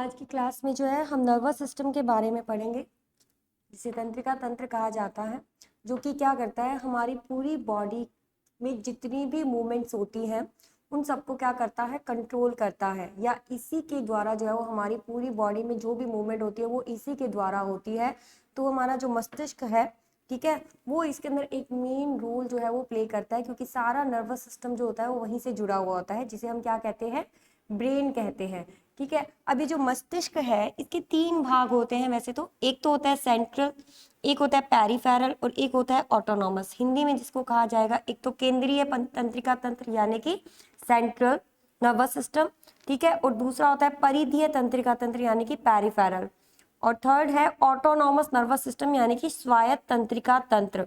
आज की क्लास में जो है हम नर्वस सिस्टम के बारे में पढ़ेंगे, जिसे तंत्रिका तंत्र कहा जाता है, जो कि क्या करता है, हमारी पूरी बॉडी में जितनी भी मूवमेंट्स होती हैं उन सबको क्या करता है, कंट्रोल करता है, या इसी के द्वारा जो है वो हमारी पूरी बॉडी में जो भी मूवमेंट होती है वो इसी के द्वारा होती है। तो हमारा जो मस्तिष्क है, ठीक है, वो इसके अंदर एक मेन रोल जो है वो प्ले करता है, क्योंकि सारा नर्वस सिस्टम जो होता है वो वहीं से जुड़ा हुआ होता है, जिसे हम क्या कहते हैं, ब्रेन कहते हैं। ठीक है, अभी जो मस्तिष्क है इसके तीन भाग होते हैं वैसे तो। एक तो होता है सेंट्रल, एक होता है पेरिफेरल और एक होता है ऑटोनॉमस, हिंदी में जिसको कहा जाएगा एक तो केंद्रीय तंत्रिका तंत्र यानी कि सेंट्रल नर्वस सिस्टम, ठीक है, और दूसरा होता है परिधीय तंत्रिका तंत्र यानी कि पेरिफेरल, और थर्ड है ऑटोनॉमस नर्वस सिस्टम यानी कि स्वायत्त तंत्रिका तंत्र।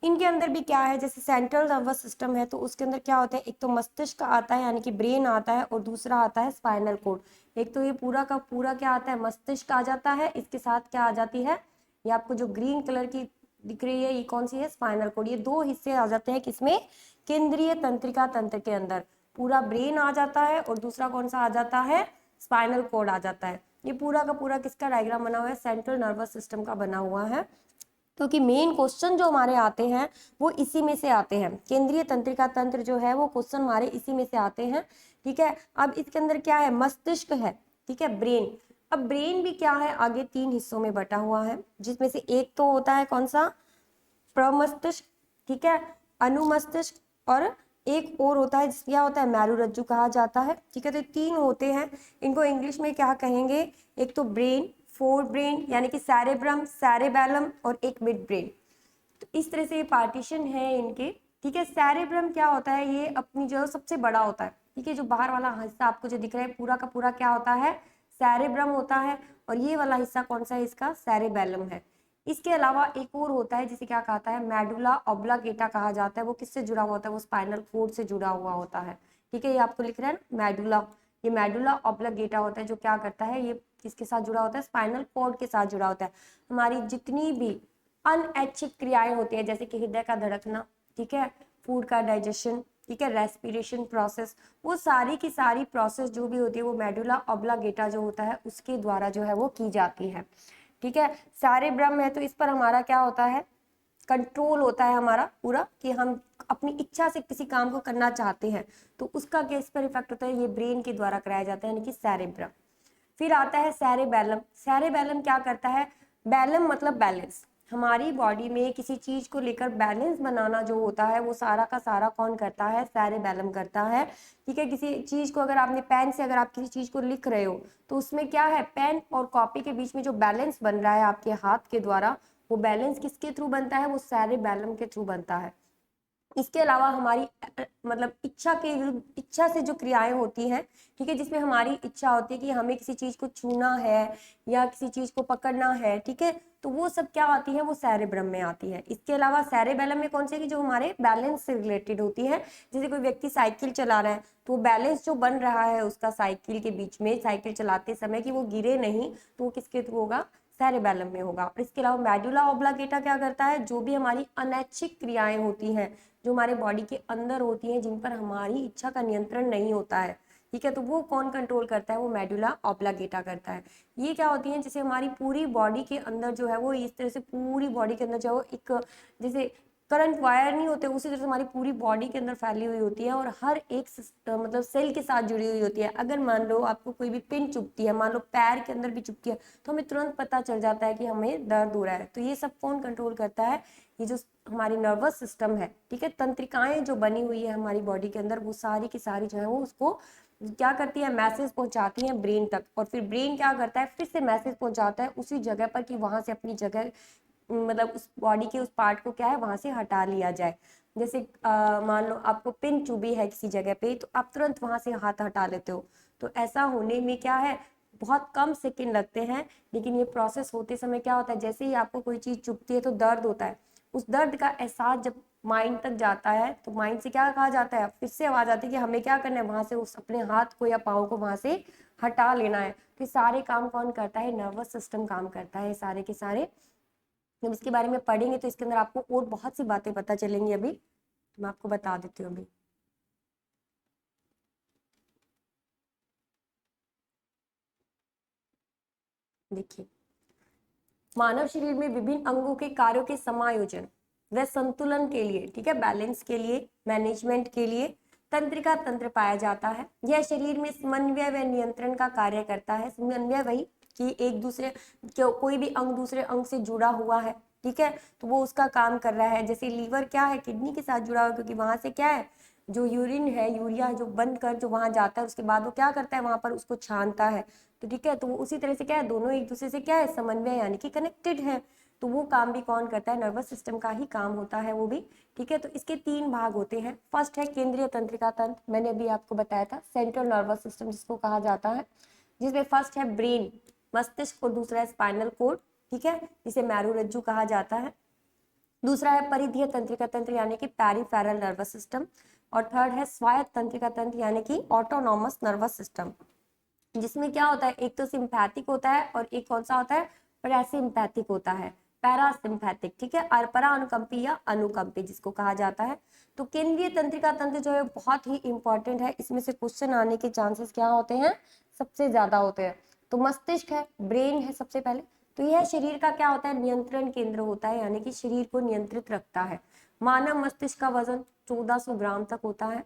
इनके अंदर भी क्या है, जैसे सेंट्रल नर्वस सिस्टम है तो उसके अंदर क्या होता है, एक तो मस्तिष्क आता है यानी कि ब्रेन आता है, और दूसरा आता है स्पाइनल कोड। एक तो ये पूरा का पूरा क्या आता है, मस्तिष्क आ जाता है, इसके साथ क्या आ जाती है, ये आपको जो ग्रीन कलर की दिख रही है ये कौन सी है, स्पाइनल कोड। ये दो हिस्से आ जाते हैं किसमें, केंद्रीय तंत्रिका तंत्र के अंदर। पूरा ब्रेन आ जाता है और दूसरा कौन सा आ जाता है, स्पाइनल कोड आ जाता है। ये पूरा का पूरा किसका डायग्राम बना हुआ है, सेंट्रल नर्वस सिस्टम का बना हुआ है। क्योंकि मेन क्वेश्चन जो हमारे आते हैं वो इसी में से आते हैं, केंद्रीय तंत्रिका तंत्र जो है वो क्वेश्चन हमारे इसी में से आते हैं। ठीक है, अब इसके अंदर क्या है, मस्तिष्क है, ठीक है, ब्रेन। अब ब्रेन भी क्या है, आगे तीन हिस्सों में बटा हुआ है, जिसमें से एक तो होता है कौन सा, प्रमस्तिष्क, ठीक है, अनुमस्तिष्क, और एक और होता है जिसमें क्या होता है, मेरुरज्जु कहा जाता है। ठीक है, तो तीन होते हैं, इनको इंग्लिश में क्या कहेंगे, एक तो ब्रेन, फोर ब्रेन यानी कि सैरेब्रम, सैरेबेलम, और एक मिड ब्रेन। तो इस तरह से ये पार्टीशन है इनके। ठीक है, सैरेब्रम क्या होता है, ये अपनी जो सबसे बड़ा होता है। ठीक है, जो बाहर वाला हिस्सा आपको जो दिख रहा है पूरा का पूरा क्या होता है, सैरेब्रम होता है, और ये वाला हिस्सा कौन सा है, इसका सैरेबेलम है। इसके अलावा एक और होता है जिसे क्या कहता है, मेडुला ऑब्लांगेटा कहा जाता है। वो किससे जुड़ा हुआ होता है, वो स्पाइनल कोड से जुड़ा हुआ होता है। ठीक है, ये आपको लिख रहा है ना मेडुला, ये मेडुला ऑब्लांगेटा होता है, जो क्या करता है, ये किसके साथ जुड़ा होता है, स्पाइनल कोड के साथ जुड़ा होता है। हमारी जितनी भी अनैच्छिक क्रियाएं होती है, जैसे कि हृदय का धड़कना, ठीक है, फूड का डाइजेशन, ठीक है, रेस्पिरेशन प्रोसेस, वो सारी की सारी प्रोसेस जो भी होती है वो मेडुला ऑब्लांगेटा जो होता है उसके द्वारा जो है वो की जाती है। ठीक है, सारे ब्रह्म है तो इस पर हमारा क्या होता है, कंट्रोल होता है हमारा पूरा, कि हम अपनी इच्छा से किसी काम को करना चाहते हैं तो उसका किस पर इफेक्ट होता है, ये ब्रेन के द्वारा कराया जाता है, यानी कि सैरेब्रम। फिर आता है सैरेबेलम। सैरेबेलम क्या करता है, बैलम मतलब बैलेंस, हमारी बॉडी में किसी चीज को लेकर बैलेंस बनाना जो होता है वो सारा का सारा कौन करता है, सैरेबेलम करता है। ठीक है, किसी चीज को अगर आपने पेन से अगर आप किसी चीज को लिख रहे हो तो उसमें क्या है, पेन और कॉपी के बीच में जो बैलेंस बन रहा है आपके हाथ के द्वारा, वो बैलेंस किसके थ्रू बनता है, वो सैरेबेलम के थ्रू बनता है। इसके अलावा हमारी मतलब इच्छा के विरुद्ध, इच्छा से जो क्रियाएं होती हैं, ठीक है, जिसमें हमारी इच्छा होती है कि हमें किसी चीज को छूना है या किसी चीज को पकड़ना है, ठीक है, तो वो सब क्या आती है, वो सैरेब्रम में आती है। इसके अलावा सैरेबेलम में कौन सी की जो हमारे बैलेंस से रिलेटेड होती है, जैसे कोई व्यक्ति साइकिल चला रहा है तो बैलेंस जो बन रहा है उसका साइकिल के बीच में, साइकिल चलाते समय कि वो गिरे नहीं, तो वो किसके थ्रू होगा, सैरेबेलम में होगा। और इसके अलावा मेडुला ऑब्लांगेटा क्या करता है, जो भी हमारी अनैच्छिक क्रियाएं होती हैं जो हमारे बॉडी के अंदर होती हैं, जिन पर हमारी इच्छा का नियंत्रण नहीं होता है, ठीक है, तो वो कौन कंट्रोल करता है, वो मेडुला ऑब्लांगेटा करता है। ये क्या होती है, जैसे हमारी पूरी बॉडी के अंदर जो है वो इस तरह से पूरी बॉडी के अंदर जो है एक जैसे करंट वायर नहीं होते, उसी तरह से हमारी पूरी बॉडी के अंदर फैली हुई होती है और हर एक मतलब सेल के साथ जुड़ी हुई होती है। अगर मान लो आपको कोई भी पिन चुभती है, मान लो पैर के अंदर भी चुभती है, तो हमें तुरंत पता चल जाता है कि हमें दर्द हो रहा है। तो ये सब कौन कंट्रोल करता है, ये जो हमारी नर्वस सिस्टम है, ठीक है, तंत्रिकाएं जो बनी हुई है हमारी बॉडी के अंदर, वो सारी की सारी जो है वो उसको क्या करती है, मैसेज पहुंचाती है ब्रेन तक, और फिर ब्रेन क्या करता है, फिर से मैसेज पहुंचाता है उसी जगह पर कि वहां से अपनी जगह मतलब उस बॉडी के उस पार्ट को क्या है वहां से हटा लिया जाए। जैसे मान लो आपको पिन चुभी है किसी जगह पे, तो आप तुरंत वहां से हाथ हटा लेते हो। तो ऐसा होने में क्या है, बहुत कम सेकंड लगते हैं, लेकिन ये प्रोसेस होते समय क्या होता है, जैसे ही आपको कोई चीज चुभती है तो दर्द होता है, उस दर्द का एहसास जब माइंड तक जाता है तो माइंड से क्या कहा जाता है, फिर से आवाज आती है कि हमें क्या करना है, वहां से उस अपने हाथ को या पाँव को वहां से हटा लेना है। तो सारे काम कौन करता है, नर्वस सिस्टम काम करता है सारे के सारे। जब इसके बारे में पढ़ेंगे तो इसके अंदर आपको और बहुत सी बातें पता चलेंगी। अभी तो मैं आपको बता देती हूँ अभी। देखिए, मानव शरीर में विभिन्न अंगों के कार्यों के समायोजन व संतुलन के लिए, ठीक है, बैलेंस के लिए, मैनेजमेंट के लिए तंत्रिका तंत्र पाया जाता है। यह शरीर में समन्वय व नियंत्रण का कार्य करता है। समन्वय वही कि एक दूसरे कोई भी अंग दूसरे अंग से जुड़ा हुआ है, ठीक है, तो वो उसका काम कर रहा है। जैसे लीवर क्या है, किडनी के साथ जुड़ा हुआ है, क्योंकि वहां से क्या है, जो यूरिन है, यूरिया जो बंद कर जो वहां जाता है, उसके बाद वो क्या करता है, वहां पर उसको छानता है। तो ठीक है, तो वो उसी तरह से क्या है, दोनों एक दूसरे से क्या है, समन्वय यानी कि कनेक्टेड है। तो वो काम भी कौन करता है, नर्वस सिस्टम का ही काम होता है वो भी, ठीक है। तो इसके 3 भाग होते हैं। फर्स्ट है केंद्रीय तंत्रिका तंत्र, मैंने अभी आपको बताया था, सेंट्रल नर्वस सिस्टम जिसको कहा जाता है, जिसमें फर्स्ट है ब्रेन, मस्तिष्क, और दूसरा है स्पाइनल कोड, ठीक है, जिसे मेरुरज्जु कहा जाता है। दूसरा है परिधीय तंत्रिका तंत्र यानी कि पेरिफेरल नर्वस सिस्टम, और थर्ड है स्वायत्त तंत्रिका तंत्र यानी कि ऑटोनॉमस नर्वस सिस्टम, जिसमें क्या होता है, एक तो सिंपैथिक होता है और एक कौन सा होता है, पैरासिम्पैथिक होता है, पैरासिम्पैथिक, ठीक है, और परानुकंपी या अनुकंपी जिसको कहा जाता है। तो केंद्रीय तंत्रिका तंत्र जो है बहुत ही इंपॉर्टेंट है, इसमें से क्वेश्चन आने के चांसेस क्या होते हैं, सबसे ज्यादा होते हैं। तो मस्तिष्क है, ब्रेन है सबसे पहले, तो यह शरीर का क्या होता है, नियंत्रण केंद्र होता है, यानी कि शरीर को नियंत्रित रखता है। मानव मस्तिष्क का वजन 1400 ग्राम तक होता है।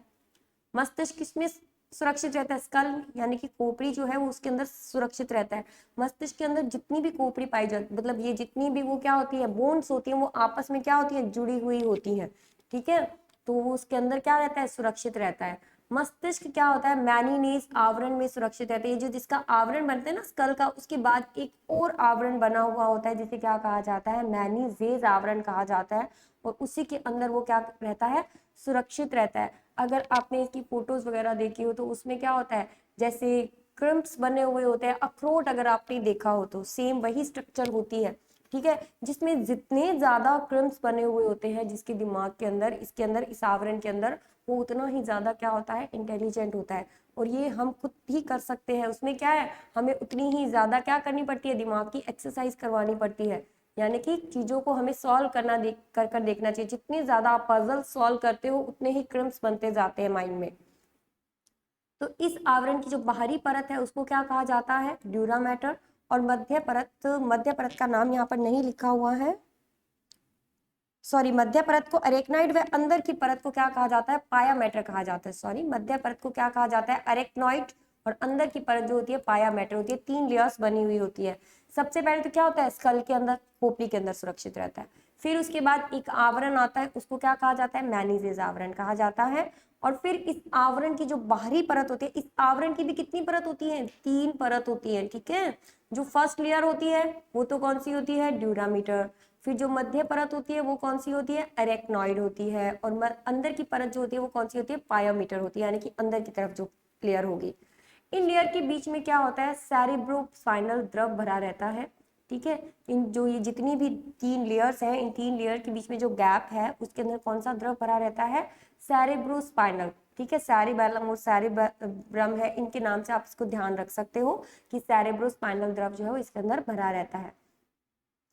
मस्तिष्क किसमें सुरक्षित रहता है, स्कल यानी कि खोपड़ी जो है वो उसके अंदर सुरक्षित रहता है। मस्तिष्क के अंदर जितनी भी खोपड़ी पाई जाती, मतलब ये जितनी भी वो क्या होती है, बोन्स होती है, वो आपस में क्या होती है, जुड़ी हुई होती है, ठीक है, तो वो उसके अंदर क्या रहता है, सुरक्षित रहता है। मस्तिष्क क्या होता है, मैनीनेज आवरण में सुरक्षित रहता है। ये जो जिसका आवरण बनता है ना स्कल का, उसके बाद एक और आवरण बना हुआ होता है जिसे क्या कहा जाता है, मैनीजेज आवरण कहा जाता है, और उसी के अंदर वो क्या रहता है, सुरक्षित रहता है। अगर आपने इसकी फोटोज वगैरह देखी हो तो उसमें क्या होता है, जैसे क्रम्प्स बने हुए होते हैं, अखरोट अगर आपने देखा हो तो सेम वही स्ट्रक्चर होती है, ठीक है, जिसमें जितने ज्यादा क्रम्प्स बने हुए होते हैं जिसके दिमाग के अंदर, इसके अंदर, इस आवरण के अंदर, वो उतना ही ज्यादा क्या होता है, इंटेलिजेंट होता है। और ये हम खुद भी कर सकते हैं। उसमें क्या है, हमें उतनी ही ज्यादा क्या करनी पड़ती है, दिमाग की एक्सरसाइज करवानी पड़ती है, यानी कि चीजों को हमें सॉल्व करना कर देखना चाहिए। जितनी ज्यादा आप पजल सॉल्व करते हो उतने ही क्रम्प्स बनते जाते हैं माइंड में। तो इस आवरण की जो बाहरी परत है उसको क्या कहा जाता है, ड्यूरा मैटर। और मध्य परत का नाम यहाँ पर नहीं लिखा हुआ है, सॉरी, मध्य परत को अरेक्नॉइड व अंदर की परत को क्या कहा जाता है, पाया मैटर कहा जाता है। सॉरी, मध्य परत को क्या कहा जाता है, अरेक्नॉइड, और अंदर की परत जो होती है पाया मैटर होती है। 3 लेयर्स बनी हुई होती है। सबसे पहले तो क्या होता है, स्कल के अंदर, खोपड़ी के अंदर सुरक्षित रहता है। फिर उसके बाद एक आवरण आता है, उसको क्या कहा जाता है, मैनीजेज आवरण कहा जाता है। और फिर इस आवरण की जो बाहरी परत होती है, इस आवरण की भी कितनी परत होती है, 3 परत होती है, ठीक है। जो फर्स्ट लेयर होती है वो तो कौन सी होती है, ड्यूरामीटर। फिर जो मध्य परत होती है वो कौन सी होती है, अरेक्नॉइड होती है। और अंदर की परत जो होती है वो कौन सी होती है, पायोमीटर होती है, यानी कि अंदर की तरफ जो लेयर होगी। इन लेयर के बीच में क्या होता है, सेरेब्रोस्पाइनल द्रव भरा रहता है, ठीक है। इन जो ये जितनी भी 3 लेयर्स हैं, इन 3 लेयर के बीच में जो गैप है उसके अंदर कौन सा द्रव भरा रहता है, सेरेब्रोस्पाइनल, ठीक है। सेरिबैलम और सेरेब्रम है, इनके नाम से आप इसको ध्यान रख सकते हो कि सेरेब्रोस्पाइनल द्रव जो है वो इसके अंदर भरा रहता है।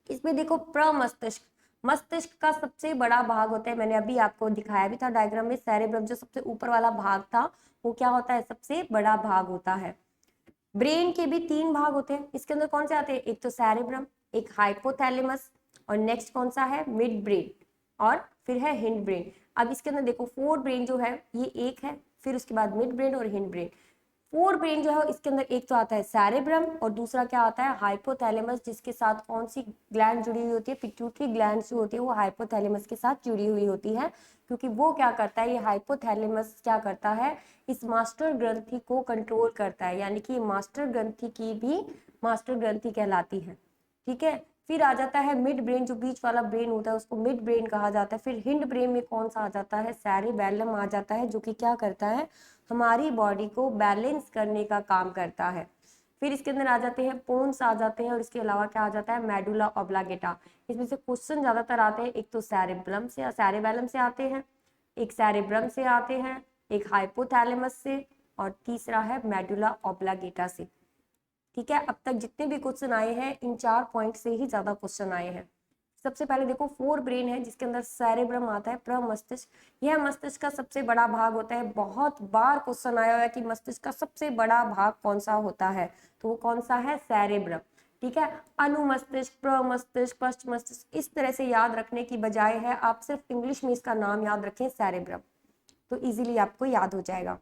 इसमें देखो प्रमस्तिष्क, मस्तिष्क का सबसे बड़ा भाग होता है, मैंने अभी आपको दिखाया भी था डायग्राम में, सेरेब्रम जो सबसे ऊपर वाला भाग था वो क्या होता है, सबसे बड़ा भाग होता है। ब्रेन के भी 3 भाग होते हैं, इसके अंदर कौन से आते हैं, एक तो सेरेब्रम, एक हाइपोथैलेमस, और नेक्स्ट कौन सा है, मिड ब्रेन, और फिर है हिंड ब्रेन। अब इसके अंदर देखो फोर ब्रेन जो है ये एक है, फिर उसके बाद मिड ब्रेन और हिंड ब्रेन। फोर ब्रेन जो है इसके अंदर एक तो आता है सेरेब्रम, और दूसरा क्या आता है, हाइपोथैलेमस, जिसके साथ कौन सी ग्लैंड जुड़ी हुई होती है, पिट्यूटरी ग्लैंड जो होती है वो हाइपोथैलेमस के साथ जुड़ी हुई होती है। क्योंकि वो क्या करता है, ये हाइपोथैलेमस क्या करता है, इस मास्टर ग्रंथि को कंट्रोल करता है, यानी कि मास्टर ग्रंथि की भी मास्टर ग्रंथि कहलाती है, ठीक है। फिर आ जाता है मिड ब्रेन, जो बीच वाला ब्रेन होता है उसको मिड ब्रेन कहा जाता है। फिर हिंड ब्रेन में कौन सा आ जाता है, सेरिबैलम आ जाता है, जो कि क्या करता है, हमारी बॉडी को बैलेंस करने का काम करता है। फिर इसके अंदर आ जाते हैं पोन्स आ जाते हैं, और इसके अलावा क्या आ जाता है, मेडुला ऑब्लांगेटा। इसमें से क्वेश्चन ज्यादातर आते हैं, एक तो सेरेब्रम से, सेरिबैलम से आते हैं, एक सेरेब्रम से आते हैं, एक हाइपोथैलेमस से, और तीसरा है मेडुला ऑब्लांगेटा से, ठीक है। अब तक जितने भी क्वेश्चन आए हैं इन 4 पॉइंट से ही ज्यादा क्वेश्चन आए हैं। सबसे पहले देखो फोर ब्रेन है, जिसके अंदर सेरेब्रम आता है, प्रमस्तिष्क। यह मस्तिष्क का सबसे बड़ा भाग होता है। बहुत बार क्वेश्चन आया हुआ है कि मस्तिष्क का सबसे बड़ा भाग कौन सा होता है, तो वो कौन सा है, सेरेब्रम। ठीक है। अनुमस्तिष्क, प्रमस्तिष्क, पश्च मस्तिष्क, इस तरह से याद रखने की बजाय है आप सिर्फ इंग्लिश में इसका नाम याद रखें सेरेब्रम, तो इजीली आपको याद हो जाएगा।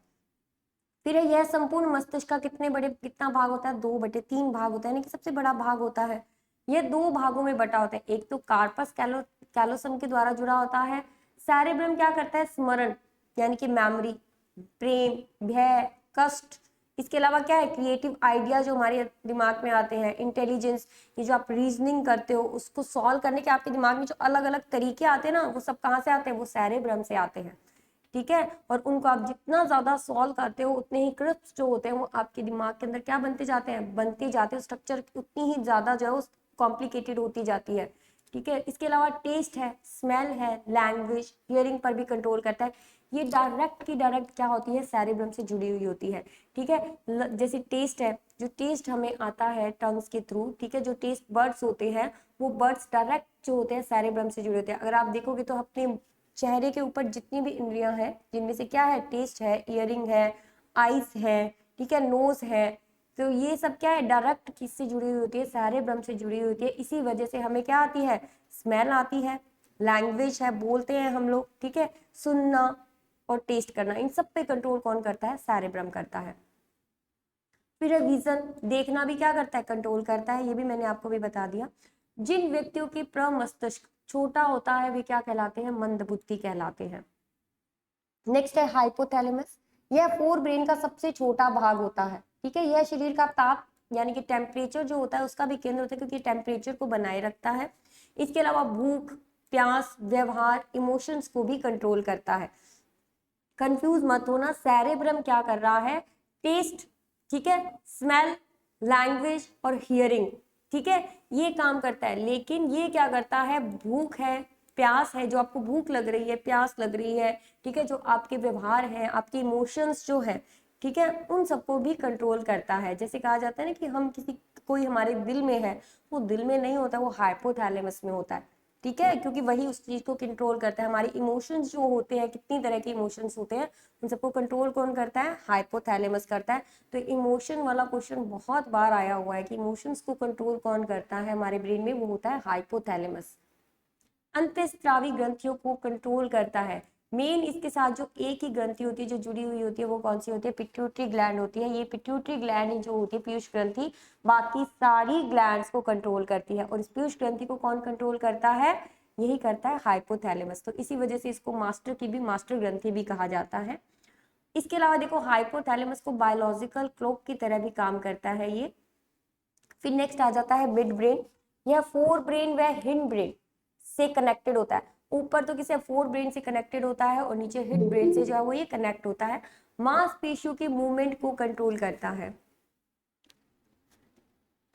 फिर है यह संपूर्ण मस्तिष्क का कितना भाग होता है, 2/3 भाग होता है, यानी कि सबसे बड़ा भाग होता है। यह 2 भागों में बटा होता है, एक तो कार्पस कैलोसम के द्वारा जुड़ा होता है। सेरेब्रम क्या करता है, स्मरण यानी कि मेमोरी, प्रेम, भय, कष्ट, इसके अलावा क्या है, क्रिएटिव आइडिया जो हमारे दिमाग में आते हैं, इंटेलिजेंस, ये जो आप रीजनिंग करते हो उसको सॉल्व करने के आपके दिमाग में जो अलग अलग तरीके आते हैं ना, वो सब कहाँ से आते हैं, वो सेरेब्रम से आते हैं। ठीक है, और उनको आप जितना ज्यादा सॉल्व करते हो उतने ही क्रिस्प जो होते हैं वो आपके दिमाग के अंदर क्या बनते जाते हैं, बनते जाते हैं, स्ट्रक्चर उतनी ही ज्यादा जो है कॉम्प्लिकेटेड होती जाती है। ठीक है, इसके अलावा टेस्ट है, स्मेल है, लैंग्वेज, हियरिंग पर भी कंट्रोल करता है। ये डायरेक्ट की डायरेक्ट क्या होती है, सेरेब्रम से जुड़ी हुई होती है। ठीक है, जैसे टेस्ट है, जो टेस्ट हमें आता है टंग्स के थ्रू, ठीक है, जो टेस्ट बर्ड्स होते हैं वो बर्ड्स डायरेक्ट जो होते हैं सेरेब्रम से जुड़े होते हैं। अगर आप देखोगे तो अपने चेहरे के ऊपर जितनी भी इंद्रियां हैं जिनमें से क्या है, टेस्ट है, इयरिंग है, आईज है, ठीक है, नोज है, तो ये सब क्या है, डायरेक्ट किससे जुड़ी हुई होती है, सेरेब्रम से जुड़ी हुई होती है। इसी वजह से हमें क्या आती है, स्मेल आती है, लैंग्वेज है, बोलते हैं हम लोग, ठीक है, सुनना और टेस्ट करना, इन सब पे कंट्रोल कौन करता है, सेरेब्रम करता है। फिर विजन, देखना भी क्या करता है, कंट्रोल करता है, ये भी मैंने आपको भी बता दिया। जिन व्यक्तियों की प्रमस्तिष्क छोटा होता है वे क्या कहलाते हैं, मंदबुद्धि कहलाते हैं। नेक्स्ट है हाइपोथैलेमस, यह फोर ब्रेन का सबसे छोटा भाग होता है। ठीक है, यह शरीर का ताप यानी कि टेम्परेचर जो होता है उसका भी केंद्र होता है, क्योंकि टेम्परेचर को बनाए रखता है। इसके अलावा भूख, प्यास, व्यवहार, इमोशंस को भी कंट्रोल करता है। कंफ्यूज मत होना, सेरेब्रम क्या कर रहा है, टेस्ट, ठीक है, स्मेल, लैंग्वेज और हियरिंग, ठीक है, ये काम करता है। लेकिन ये क्या करता है, भूख है, प्यास है, जो आपको भूख लग रही है, प्यास लग रही है, ठीक है, जो आपके व्यवहार है, आपके इमोशंस जो है, ठीक है, उन सबको भी कंट्रोल करता है। जैसे कहा जाता है ना कि हम कोई हमारे दिल में है, वो दिल में नहीं होता, वो हाइपोथैलेमस में होता है। ठीक है, क्योंकि वही उस चीज को कंट्रोल करता है। हमारे इमोशंस जो होते हैं, कितनी तरह के इमोशंस होते हैं, उन सबको कंट्रोल कौन करता है, हाइपोथैलेमस करता है। तो इमोशन वाला क्वेश्चन बहुत बार आया हुआ है कि इमोशंस को कंट्रोल कौन करता है हमारे ब्रेन में, वो होता है हाइपोथैलेमस। अंतःस्रावी ग्रंथियों को कंट्रोल करता है। मेन इसके साथ जो एक ही ग्रंथि होती है जो जुड़ी हुई होती है, वो कौन सी होती है, पिट्यूटरी ग्लैंड होती है। ये पिट्यूटरी ग्लैंड जो होती है, पीयूष ग्रंथि, बाकी सारी ग्लैंड्स को कंट्रोल करती है। और इस पीयूष ग्रंथि को कौन कंट्रोल करता है, यही करता है हाइपोथैलेमस। तो इसी वजह से इसको मास्टर ग्रंथि भी कहा जाता है। इसके अलावा देखो, हाइपोथैलेमस को बायोलॉजिकल क्लॉक की तरह भी काम करता है ये। फिर नेक्स्ट आ जाता है मिड ब्रेन, यह फोर ब्रेन व हिंड ब्रेन से कनेक्टेड होता है। ऊपर तो किसे, फोर ब्रेन से कनेक्टेड होता है, और नीचे हिंड ब्रेन से जो है वो ये कनेक्ट होता है। मांसपेशियों के मूवमेंट को कंट्रोल करता है।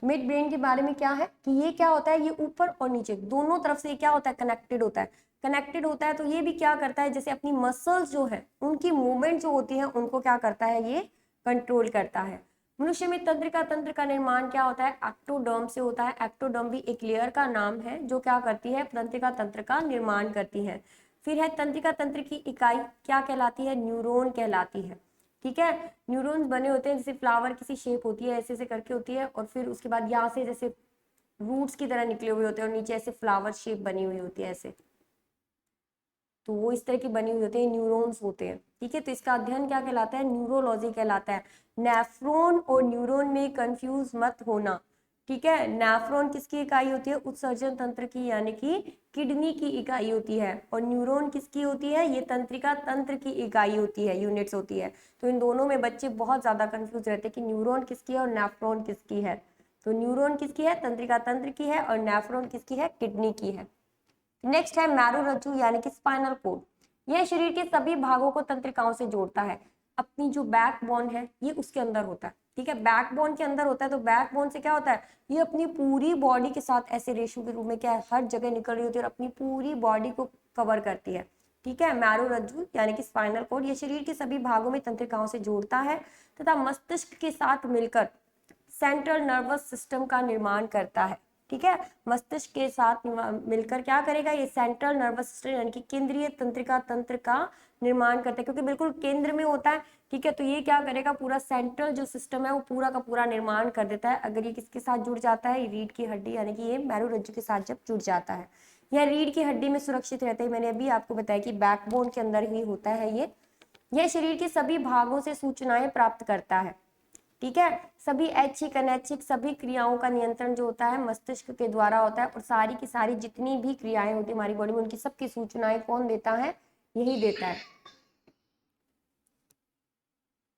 मिड ब्रेन के बारे में क्या है कि ये क्या होता है, ये ऊपर और नीचे दोनों तरफ से क्या होता है, कनेक्टेड होता है। कनेक्टेड होता है तो ये भी क्या करता है, जैसे अपनी मसल्स जो है उनकी मूवमेंट जो होती है उनको क्या करता है, ये कंट्रोल करता है। मनुष्य में तंत्र का निर्माण क्या होता है, एक्टोडर्म से होता है। एक्टोडर्म भी एक लेयर का नाम है जो क्या करती है, तंत्र का निर्माण करती है। फिर है तंत्रिका तंत्र की इकाई क्या कहलाती है, न्यूरॉन कहलाती है। ठीक है, न्यूरॉन्स बने होते हैं, जैसे फ्लावर किसी शेप होती है, ऐसे ऐसे करके होती है, और फिर उसके बाद यहाँ से जैसे रूट्स की तरह निकले हुए होते हैं, और नीचे ऐसे फ्लावर शेप बनी हुई होती है ऐसे, तो वो इस तरह की बनी हुई होती है, न्यूरॉन्स होते हैं। ठीक है, तो इसका अध्ययन क्या कहलाता है, न्यूरोलॉजी कहलाता है। नेफ्रॉन और न्यूरॉन में कंफ्यूज मत होना। ठीक है, नेफ्रॉन किसकी इकाई होती है, उत्सर्जन तंत्र की, यानी कि किडनी की इकाई होती है। और न्यूरॉन किसकी होती है, ये तंत्रिका तंत्र की इकाई होती है, यूनिट्स होती है। तो इन दोनों में बच्चे बहुत ज्यादा कंफ्यूज रहते हैं कि न्यूरॉन किसकी है और नेफ्रॉन किसकी है। तो न्यूरॉन किसकी है, तंत्रिका तंत्र की है, और नेफ्रॉन किसकी है, किडनी की है। नेक्स्ट है मैरोरज्जु यानी कि स्पाइनल कोड, यह शरीर के सभी भागों को तंत्रिकाओं से जोड़ता है। अपनी जो बैकबोन है ये उसके अंदर होता है। ठीक है, बैकबोन के अंदर होता है, तो बैकबोन से क्या होता है, ये अपनी पूरी बॉडी के साथ ऐसे रेशू के रूप में क्या है, हर जगह निकल रही होती है और अपनी पूरी बॉडी को कवर करती है। ठीक है, मैरोरज्जु यानी कि स्पाइनल कोड, ये शरीर के सभी भागों में तंत्रिकाओं से जोड़ता है तथा मस्तिष्क के साथ मिलकर सेंट्रल नर्वस सिस्टम का निर्माण करता है। ठीक है। मस्तिष्क के साथ मिलकर क्या करेगा, ये सेंट्रल नर्वस सिस्टम यानी कि केंद्रीय तंत्रिका तंत्र का निर्माण करता है, क्योंकि बिल्कुल केंद्र में होता है। ठीक है, तो ये क्या करेगा, पूरा सेंट्रल जो सिस्टम है वो पूरा का पूरा निर्माण कर देता है। अगर ये किसके साथ जुड़ जाता है, रीढ़ की हड्डी यानी कि ये मेरुरज्जु के साथ जब जुड़ जाता है, यह रीढ़ की हड्डी में सुरक्षित रहता है। मैंने अभी आपको बताया कि बैकबोन के अंदर ही होता है ये। यह शरीर के सभी भागों से सूचनाएं प्राप्त करता है। ठीक है, सभी ऐच्छिक अनैच्छिक सभी क्रियाओं का नियंत्रण जो होता है मस्तिष्क के द्वारा होता है, और सारी की सारी जितनी भी क्रियाएं होती है हमारी बॉडी में, उनकी सबकी सूचनाएं कौन देता है, यही देता है।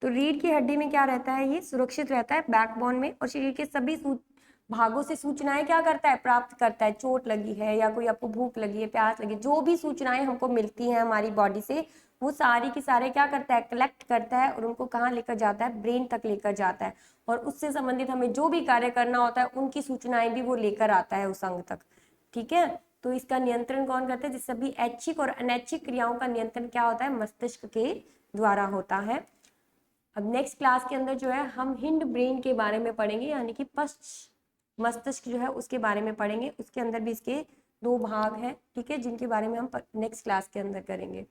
तो रीढ़ की हड्डी में क्या रहता है, ये सुरक्षित रहता है बैकबोन में, और शरीर के सभी भागों से सूचनाएं क्या करता है, प्राप्त करता है। चोट लगी है या कोई आपको भूख लगी है, प्यास लगी, जो भी सूचनाएं हमको मिलती हैं हमारी बॉडी से, वो सारी की सारे क्या करता है, कलेक्ट करता है, और उनको कहाँ लेकर जाता है, ब्रेन तक लेकर जाता है, और उससे संबंधित हमें जो भी कार्य करना होता है उनकी सूचनाएं भी वो लेकर आता है उस अंग तक। ठीक है, तो इसका नियंत्रण कौन करता है, जिससे सभी ऐच्छिक और अनैच्छिक क्रियाओं का नियंत्रण क्या होता है, मस्तिष्क के द्वारा होता है। अब नेक्स्ट क्लास के अंदर जो है हम हिंड ब्रेन के बारे में पढ़ेंगे, यानी कि पश्च मस्तिष्क जो है उसके बारे में पढ़ेंगे। उसके अंदर भी इसके 2 भाग हैं, ठीक है, जिनके बारे में हम नेक्स्ट क्लास के अंदर करेंगे।